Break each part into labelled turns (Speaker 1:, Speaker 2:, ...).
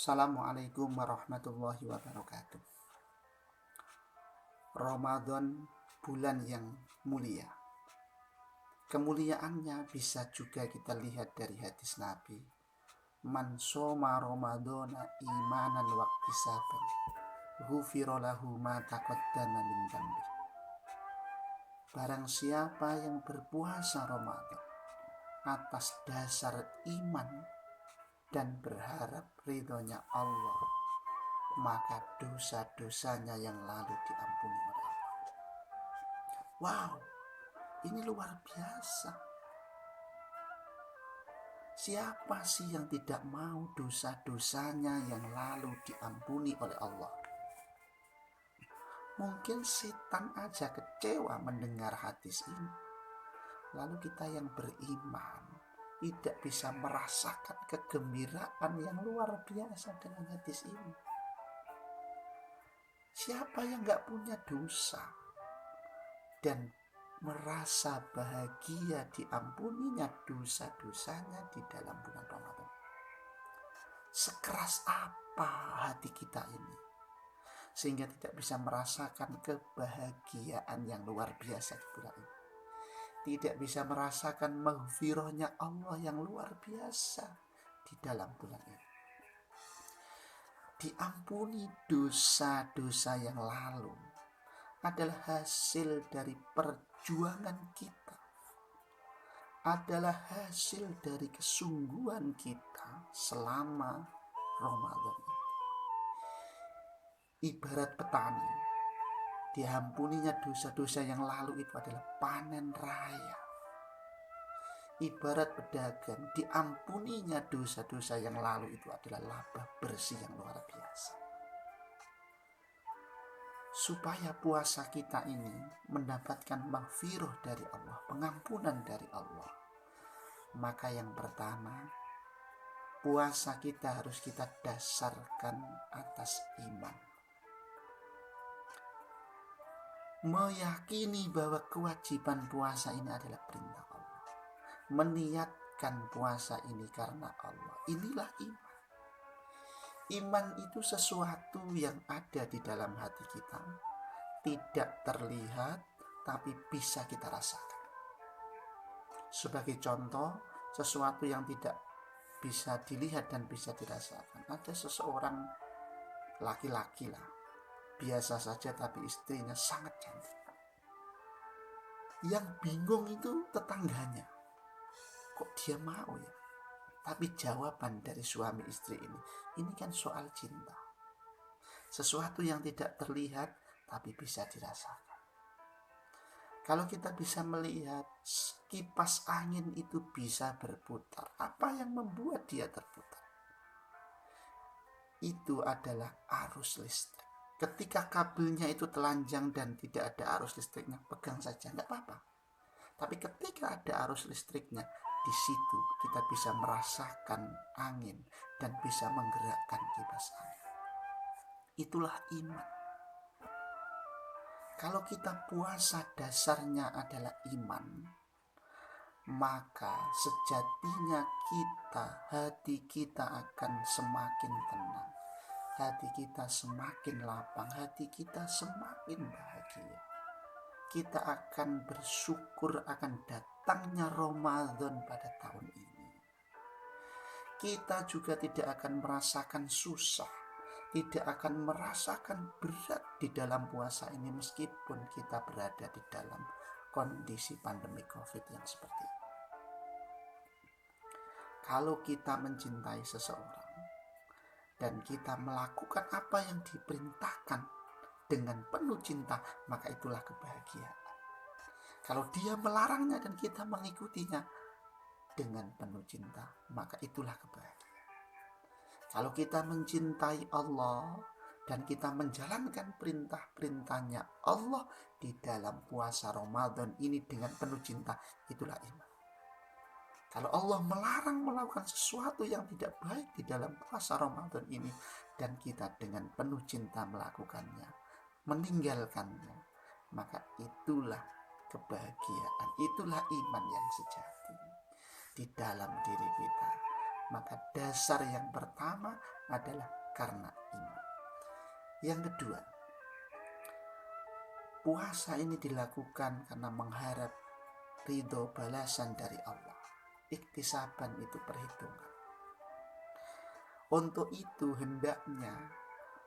Speaker 1: Assalamualaikum warahmatullahi wabarakatuh. Ramadan bulan yang mulia. Kemuliaannya bisa juga kita lihat dari hadis Nabi. Man shoma Ramadana imanan wa ihtisaban, ghufira lahu ma taqaddama min dzambi. Barang siapa yang berpuasa Ramadan atas dasar iman dan berharap ridhonya Allah, maka dosa-dosanya yang lalu diampuni oleh Allah. Wow, ini luar biasa. Siapa sih yang tidak mau dosa-dosanya yang lalu diampuni oleh Allah? Mungkin setan aja kecewa mendengar hadis ini. Lalu kita yang beriman tidak bisa merasakan kegembiraan yang luar biasa dengan hadis ini. Siapa yang gak punya dosa dan merasa bahagia diampuninya dosa-dosanya di dalam bulan Ramadan? Sekeras apa hati kita ini sehingga tidak bisa merasakan kebahagiaan yang luar biasa di bulan ini? Tidak bisa merasakan maghfirahnya Allah yang luar biasa di dalam bulan ini. Diampuni dosa-dosa yang lalu adalah hasil dari perjuangan kita, adalah hasil dari kesungguhan kita selama Ramadan. Ibarat petani, diampuninya dosa-dosa yang lalu itu adalah panen raya. Ibarat pedagang, diampuninya dosa-dosa yang lalu itu adalah laba bersih yang luar biasa. Supaya puasa kita ini mendapatkan maghfirah dari Allah, pengampunan dari Allah, maka yang pertama, puasa kita harus kita dasarkan atas iman. Meyakini bahwa kewajiban puasa ini adalah perintah Allah. Meniatkan puasa ini karena Allah. Inilah iman. Iman itu sesuatu yang ada di dalam hati kita, tidak terlihat tapi bisa kita rasakan. Sebagai contoh, sesuatu yang tidak bisa dilihat dan bisa dirasakan. Ada seseorang laki-laki lah, biasa saja tapi istrinya sangat cantik. Yang bingung itu tetangganya, kok dia mau ya? Tapi jawaban dari suami istri ini kan soal cinta. Sesuatu yang tidak terlihat tapi bisa dirasakan. Kalau kita bisa melihat kipas angin itu bisa berputar, apa yang membuat dia terputar? Itu adalah arus listrik. Ketika kabelnya itu telanjang dan tidak ada arus listriknya, pegang saja, tidak apa-apa. Tapi ketika ada arus listriknya, di situ kita bisa merasakan angin dan bisa menggerakkan kipas angin. Itulah iman. Kalau kita puasa dasarnya adalah iman, maka sejatinya hati kita akan semakin tenang. Hati kita semakin lapang, hati kita semakin bahagia. Kita akan bersyukur akan datangnya Ramadan pada tahun ini. Kita juga tidak akan merasakan susah, tidak akan merasakan berat di dalam puasa ini meskipun kita berada di dalam kondisi pandemi COVID yang seperti ini. Kalau kita mencintai seseorang dan kita melakukan apa yang diperintahkan dengan penuh cinta, maka itulah kebahagiaan. Kalau dia melarangnya dan kita mengikutinya dengan penuh cinta, maka itulah kebahagiaan. Kalau kita mencintai Allah dan kita menjalankan perintah-perintahnya Allah di dalam puasa Ramadan ini dengan penuh cinta, itulah iman. Kalau Allah melarang melakukan sesuatu yang tidak baik di dalam puasa Ramadan ini dan kita dengan penuh cinta melakukannya, meninggalkannya, maka itulah kebahagiaan, itulah iman yang sejati di dalam diri kita. Maka dasar yang pertama adalah karena iman. Yang kedua, puasa ini dilakukan karena mengharap ridho balasan dari Allah. Iktisaban itu perhitungan. Untuk itu hendaknya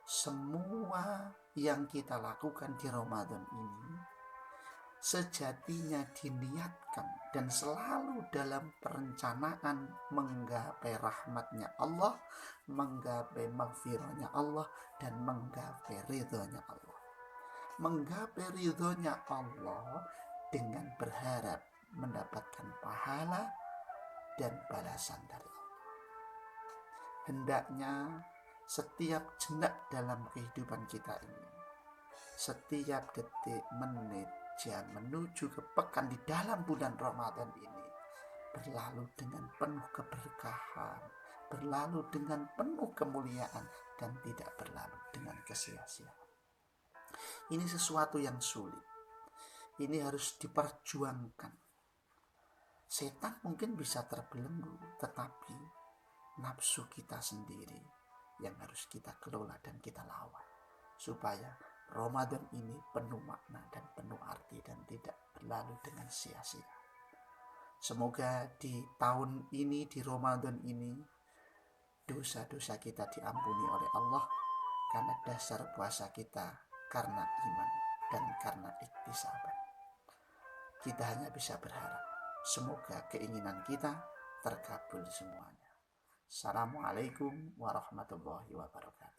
Speaker 1: semua yang kita lakukan di Ramadan ini sejatinya diniatkan dan selalu dalam perencanaan menggapai rahmatnya Allah, menggapai maghfirahnya Allah, dan menggapai ridhonya Allah. Menggapai ridhonya Allah dengan berharap mendapatkan pahala dan balasan dari Allah. Hendaknya setiap jenak dalam kehidupan kita ini, setiap detik, menit, jam menuju ke pekan di dalam bulan Ramadan ini berlalu dengan penuh keberkahan, berlalu dengan penuh kemuliaan, dan tidak berlalu dengan kesia-siaan. Ini sesuatu yang sulit. Ini harus diperjuangkan. Setan mungkin bisa terbelenggu, tetapi nafsu kita sendiri yang harus kita kelola dan kita lawan, supaya Ramadan ini penuh makna dan penuh arti dan tidak berlalu dengan sia-sia. Semoga di tahun ini, di Ramadan ini, dosa-dosa kita diampuni oleh Allah karena dasar puasa kita karena iman dan karena iktisaban. Kita hanya bisa berharap semoga keinginan kita terkabul semuanya. Assalamualaikum warahmatullahi wabarakatuh.